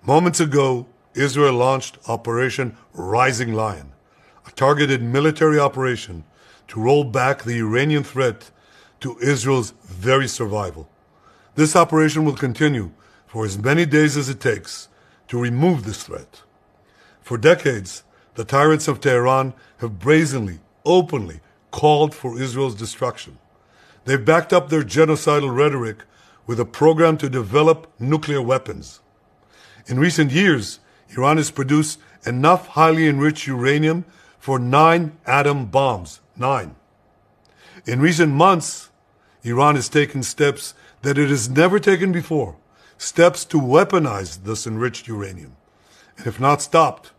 Moments ago, Israel launched Operation Rising Lion, a targeted military operation to roll back the Iranian threat to Israel's very survival. This operation will continue for as many days as it takes to remove this threat. For decades, the tyrants of Tehran have brazenly, openly called for Israel's destruction. They've backed up their genocidal rhetoric with a program to develop nuclear weapons. In recent years, Iran has produced enough highly enriched uranium for 9 atom bombs. 9. In recent months, Iran has taken steps that it has never taken before, steps to weaponize this enriched uranium. And if not stopped,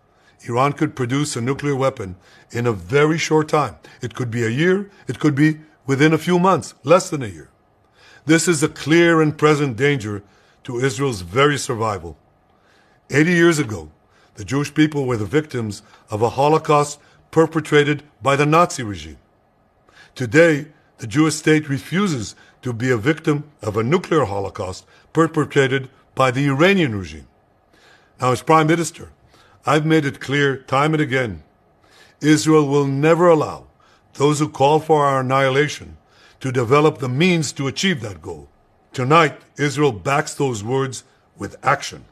Iran could produce a nuclear weapon in a very short time. It could be a year, it could be within a few months, less than a year. This is a clear and present danger to Israel's very survival. 80 years ago, the Jewish people were the victims of a Holocaust perpetrated by the Nazi regime. Today, the Jewish state refuses to be a victim of a nuclear Holocaust perpetrated by the Iranian regime. Now, as Prime Minister, I've made it clear time and again, Israel will never allow those who call for our annihilation to develop the means to achieve that goal. Tonight, Israel backs those words with action.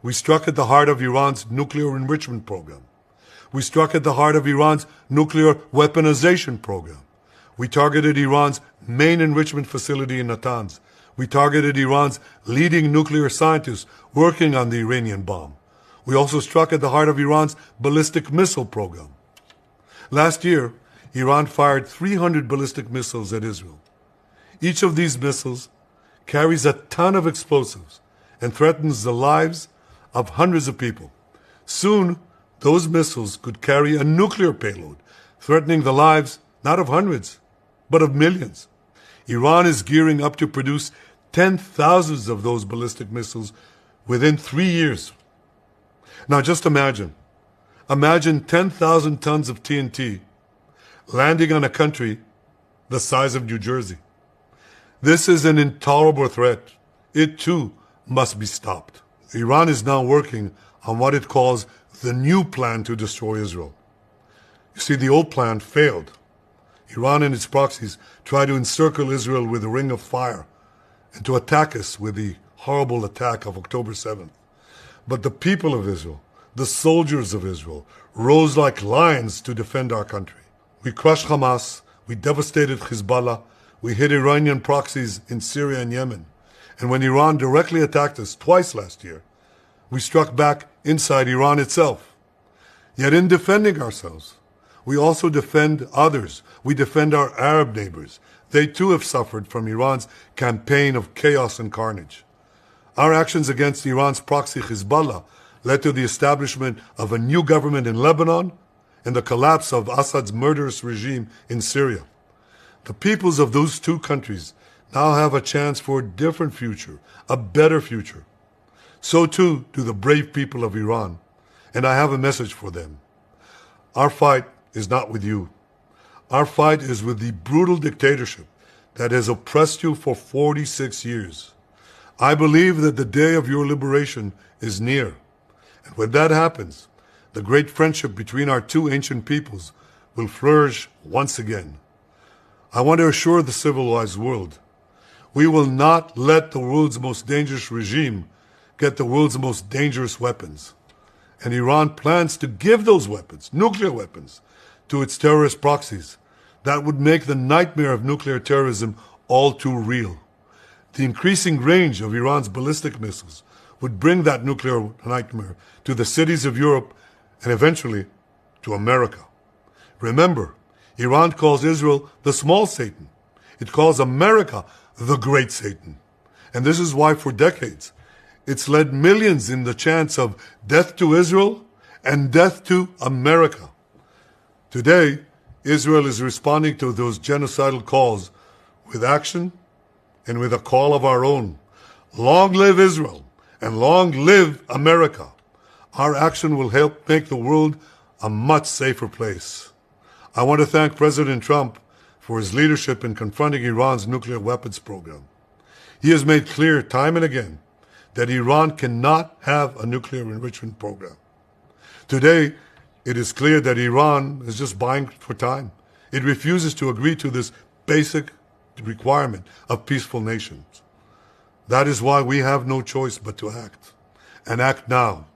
We struck at the heart of Iran's nuclear enrichment program. We struck at the heart of Iran's nuclear weaponization program. We targeted Iran's main enrichment facility in Natanz. We targeted Iran's leading nuclear scientists working on the Iranian bomb. We also struck at the heart of Iran's ballistic missile program. Last year, Iran fired 300 ballistic missiles at Israel. Each of these missiles carries a ton of explosives and threatens the lives of hundreds of people. Soon, those missiles could carry a nuclear payload, threatening the lives not of hundreds, but of millions. Iran is gearing up to produce 10,000 of those ballistic missiles within 3 years. Now just imagine 10,000 tons of TNT landing on a country the size of New Jersey. This is an intolerable threat. It too must be stopped. Iran is now working on what it calls the new plan to destroy Israel. You see, the old plan failed. Iran and its proxies tried to encircle Israel with a ring of fire and to attack us with the horrible attack of October 7th. But the people of Israel, the soldiers of Israel, rose like lions to defend our country. We crushed Hamas, we devastated Hezbollah, we hit Iranian proxies in Syria and Yemen. And when Iran directly attacked us twice last year, we struck back inside Iran itself. Yet in defending ourselves, we also defend others. We defend our Arab neighbors. They too have suffered from Iran's campaign of chaos and carnage. Our actions against Iran's proxy Hezbollah led to the establishment of a new government in Lebanon and the collapse of Assad's murderous regime in Syria. The peoples of those two countries now have a chance for a different future, a better future. So too do the brave people of Iran, and I have a message for them. Our fight is not with you. Our fight is with the brutal dictatorship that has oppressed you for 46 years. I believe that the day of your liberation is near. And when that happens, the great friendship between our two ancient peoples will flourish once again. I want to assure the civilized world, we will not let the world's most dangerous regime get the world's most dangerous weapons. And Iran plans to give those weapons, nuclear weapons, to its terrorist proxies. That would make the nightmare of nuclear terrorism all too real. The increasing range of Iran's ballistic missiles would bring that nuclear nightmare to the cities of Europe and eventually to America. Remember, Iran calls Israel the small Satan. It calls America the great Satan. And this is why for decades it's led millions in the chants of death to Israel and death to America. Today, Israel is responding to those genocidal calls with action and with a call of our own. Long live Israel and long live America. Our action will help make the world a much safer place. I want to thank President Trump for his leadership in confronting Iran's nuclear weapons program. He has made clear time and again that Iran cannot have a nuclear enrichment program. Today, it is clear that Iran is just buying for time. It refuses to agree to this basic requirement of peaceful nations. That is why we have no choice but to act, and act now.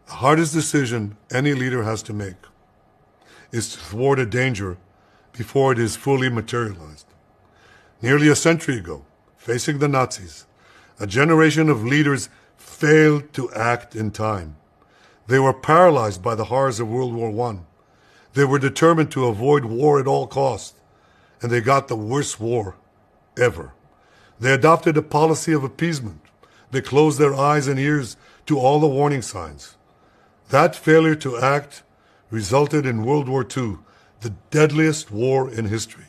The hardest decision any leader has to make is to thwart a danger before it is fully materialized. Nearly a century ago, facing the Nazis, a generation of leaders failed to act in time. They were paralyzed by the horrors of World War I. They were determined to avoid war at all costs, and they got the worst war ever. They adopted a policy of appeasement. They closed their eyes and ears to all the warning signs. That failure to act resulted in World War II, the deadliest war in history.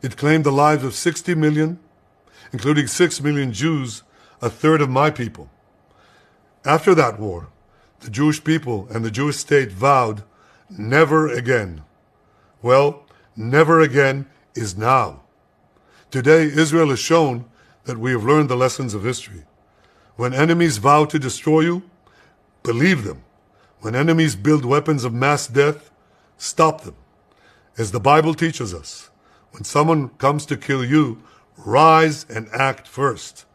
It claimed the lives of 60 million, including 6 million Jews, a third of my people. After that war, the Jewish people and the Jewish state vowed, never again. Well, never again is now. Today, Israel has shown that we have learned the lessons of history. When enemies vow to destroy you, believe them. When enemies build weapons of mass death, stop them. As the Bible teaches us, when someone comes to kill you, rise and act first.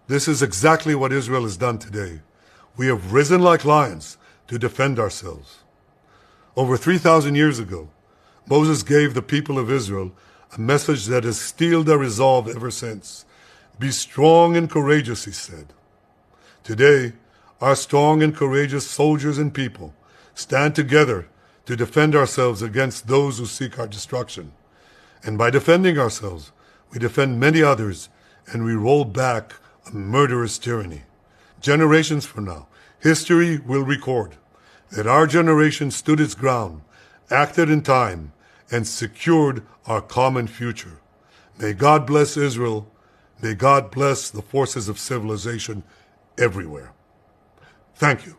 This is exactly what Israel has done today. We have risen like lions to defend ourselves. Over 3,000 years ago, Moses gave the people of Israel a message that has steeled their resolve ever since. Be strong and courageous, he said. Today, our strong and courageous soldiers and people stand together to defend ourselves against those who seek our destruction. And by defending ourselves, we defend many others, and we roll back a murderous tyranny. Generations from now, history will record that our generation stood its ground, acted in time, and secured our common future. May God bless Israel. May God bless the forces of civilization everywhere. Thank you.